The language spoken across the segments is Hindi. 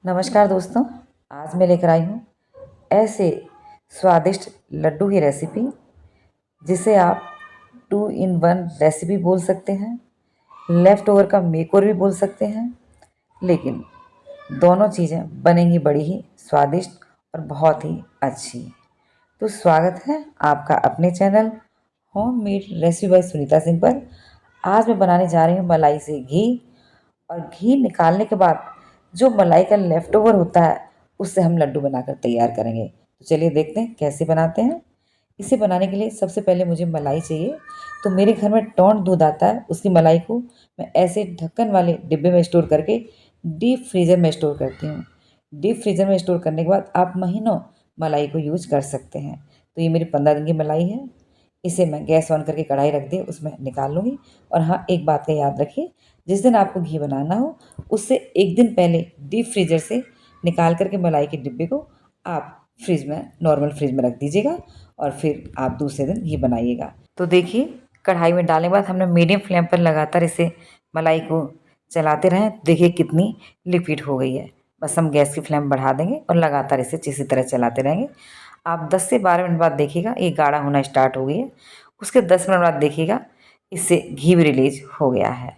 नमस्कार दोस्तों। आज मैं लेकर आई हूँ ऐसे स्वादिष्ट लड्डू की रेसिपी जिसे आप 2 in 1 रेसिपी बोल सकते हैं, लेफ़्ट ओवर का मेकओवर भी बोल सकते हैं। लेकिन दोनों चीज़ें बनेंगी बड़ी ही स्वादिष्ट और बहुत ही अच्छी। तो स्वागत है आपका अपने channel home made recipe by Sunita Singh पर। आज मैं बनाने जा रही हूँ मलाई से घी। और घी निकालने के बाद जो मलाई का लेफ्ट ओवर होता है उससे हम लड्डू बनाकर तैयार करेंगे। तो चलिए देखते हैं कैसे बनाते हैं। इसे बनाने के लिए सबसे पहले मुझे मलाई चाहिए। तो मेरे घर में टोंड दूध आता है, उसकी मलाई को मैं ऐसे ढक्कन वाले डिब्बे में स्टोर करके डीप फ्रीज़र में स्टोर करती हूँ। डीप फ्रीज़र में स्टोर करने के बाद आप महीनों मलाई को यूज कर सकते हैं। तो ये मेरी 15 दिन की मलाई है। इसे मैं गैस ऑन करके कढ़ाई रख दी, उसमें निकाल लूँगी। और हाँ, एक बात का याद रखिए, जिस दिन आपको घी बनाना हो उससे एक दिन पहले डीप फ्रीज़र से निकाल करके मलाई के डिब्बे को आप फ्रिज में, नॉर्मल फ्रिज में रख दीजिएगा और फिर आप दूसरे दिन घी बनाइएगा। तो देखिए, कढ़ाई में डालने के बाद हमने मीडियम फ्लेम पर लगातार इसे मलाई को चलाते रहें। देखिए कितनी लिक्विड हो गई है। बस हम गैस की फ्लेम बढ़ा देंगे और लगातार इसे इसी तरह चलाते रहेंगे। आप 10 से 12 मिनट बाद देखिएगा ये गाढ़ा होना स्टार्ट हो गई है। उसके 10 मिनट बाद देखिएगा इससे घी भी रिलीज हो गया है।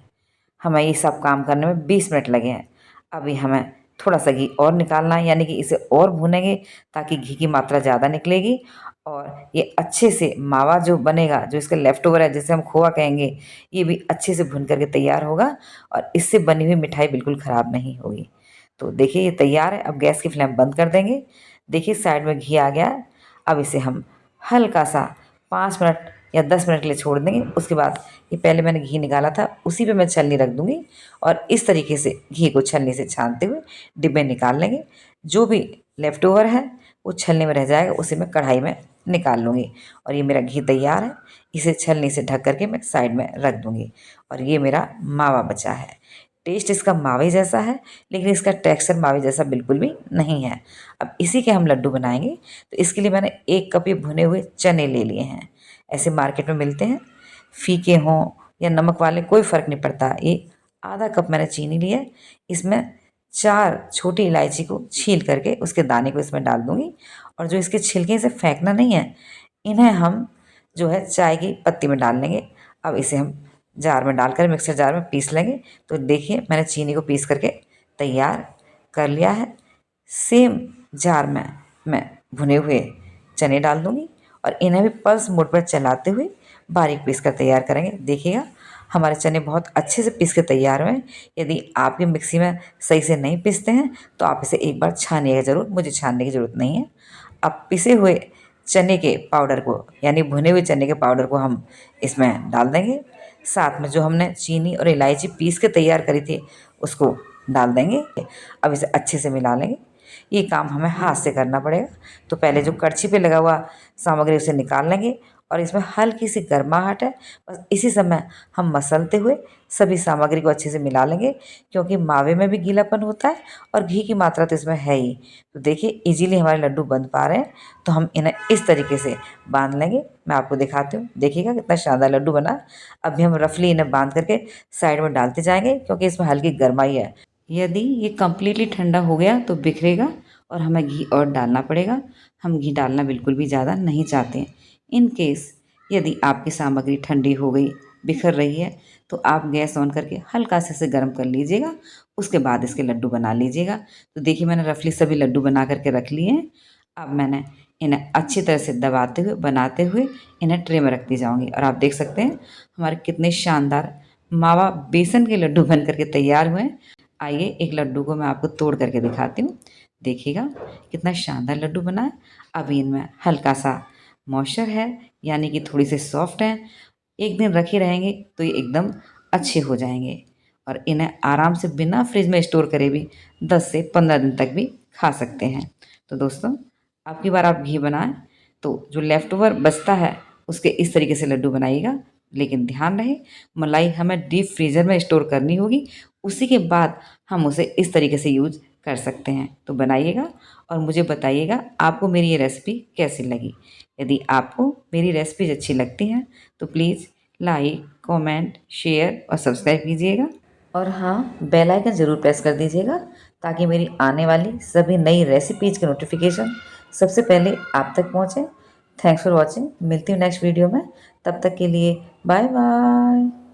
हमें ये सब काम करने में 20 मिनट लगे हैं। अभी हमें थोड़ा सा घी और निकालना है, यानी कि इसे और भूनेंगे ताकि घी की मात्रा ज़्यादा निकलेगी और ये अच्छे से मावा जो बनेगा, जो इसका लेफ्ट ओवर है जिसे हम खोआ कहेंगे, ये भी अच्छे से भुन करके तैयार होगा और इससे बनी हुई मिठाई बिल्कुल ख़राब नहीं होगी। तो देखिए ये तैयार है। अब गैस की फ्लेम बंद कर देंगे। देखिए साइड में घी आ गया है। अब इसे हम हल्का सा 5 मिनट या 10 मिनट के लिए छोड़ देंगे। उसके बाद ये पहले मैंने घी निकाला था उसी पे मैं छलनी रख दूँगी और इस तरीके से घी को छलनी से छानते हुए डिब्बे निकाल लेंगे। जो भी लेफ़्ट ओवर है वो छलनी में रह जाएगा, उसे मैं कढ़ाई में निकाल लूँगी। और ये मेरा घी तैयार है। इसे छलनी से ढक करके मैं साइड में रख दूँगी। और ये मेरा मावा बचा है। टेस्ट इसका मावे जैसा है, लेकिन इसका टेक्सचर मावे जैसा बिल्कुल भी नहीं है। अब इसी के हम लड्डू बनाएंगे। तो इसके लिए मैंने 1 कप ये भुने हुए चने ले लिए हैं। ऐसे मार्केट में मिलते हैं, फीके हों या नमक वाले, कोई फ़र्क नहीं पड़ता। ये आधा कप मैंने चीनी ली है। इसमें 4 छोटी इलायची को छील करके उसके दाने को इसमें डाल दूँगी। और जो इसके छिलके से फेंकना नहीं है, इन्हें हम जो है चाय की पत्ती में डाल लेंगे। अब इसे हम जार में डालकर मिक्सर जार में पीस लेंगे। तो देखिए मैंने चीनी को पीस करके तैयार कर लिया है। सेम जार में मैं भुने हुए चने डाल दूँगी और इन्हें भी पल्स मोड पर चलाते हुए बारीक पीस कर तैयार करेंगे। देखिएगा हमारे चने बहुत अच्छे से पीस के तैयार हुए हैं। यदि आपकी मिक्सी में सही से नहीं पीसते हैं तो आप इसे एक बार छानिएगा ज़रूर। मुझे छानने की ज़रूरत नहीं है। अब पिसे हुए चने के पाउडर को, यानी भुने हुए चने के पाउडर को हम इसमें डाल देंगे। साथ में जो हमने चीनी और इलायची पीस के तैयार करी थी उसको डाल देंगे। अब इसे अच्छे से मिला लेंगे। ये काम हमें हाथ से करना पड़ेगा। तो पहले जो कड़छी पे लगा हुआ सामग्री उसे निकाल लेंगे और इसमें हल्की सी गर्माहट है, बस इसी समय हम मसलते हुए सभी सामग्री को अच्छे से मिला लेंगे, क्योंकि मावे में भी गीलापन होता है और घी की मात्रा तो इसमें है ही। तो देखिए इजीली हमारे लड्डू बन पा रहे हैं। तो हम इन्हें इस तरीके से बांध लेंगे। मैं आपको दिखाती हूँ, देखिएगा कितना शानदार लड्डू बना। अभी हम रफली इन्हें बांध करके साइड में डालते जाएंगे, क्योंकि इसमें हल्की गर्माई है। यदि ये कम्प्लीटली ठंडा हो गया तो बिखरेगा और हमें घी और डालना पड़ेगा। हम घी डालना बिल्कुल भी ज़्यादा नहीं चाहते हैं। इन केस यदि आपकी सामग्री ठंडी हो गई, बिखर रही है, तो आप गैस ऑन करके हल्का से इसे गर्म कर लीजिएगा। उसके बाद इसके लड्डू बना लीजिएगा। तो देखिए मैंने रफली सभी लड्डू बना करके रख लिए हैं। अब मैंने इन्हें अच्छी तरह से दबाते हुए, बनाते हुए इन्हें ट्रे में रखती जाऊँगी। और आप देख सकते हैं हमारे कितने शानदार मावा बेसन के लड्डू बन करके तैयार हुए हैं। आइए एक लड्डू को मैं आपको तोड़ करके दिखाती हूँ। देखिएगा कितना शानदार लड्डू बना है। अभी इनमें हल्का सा मॉइस्चर है, यानी कि थोड़ी सी सॉफ्ट है। एक दिन रखे रहेंगे तो ये एकदम अच्छे हो जाएंगे और इन्हें आराम से बिना फ्रिज में स्टोर करे भी 10 से 15 दिन तक भी खा सकते हैं। तो दोस्तों, अब की बार आप घी बनाएं तो जो लेफ़्ट ओवर बचता है उसके इस तरीके से लड्डू बनाइएगा। लेकिन ध्यान रहे मलाई हमें डीप फ्रीज़र में स्टोर करनी होगी, उसी के बाद हम उसे इस तरीके से यूज कर सकते हैं। तो बनाइएगा और मुझे बताइएगा आपको मेरी ये रेसिपी कैसी लगी। यदि आपको मेरी रेसिपीज अच्छी लगती हैं तो प्लीज़ लाइक, कमेंट, शेयर और सब्सक्राइब कीजिएगा। और हाँ, बेल आइकन ज़रूर प्रेस कर दीजिएगा ताकि मेरी आने वाली सभी नई रेसिपीज़ के नोटिफिकेशन सबसे पहले आप तक पहुँचे। Thanks for watching. मिलती हूँ नेक्स्ट वीडियो में, तब तक के लिए बाय बाय।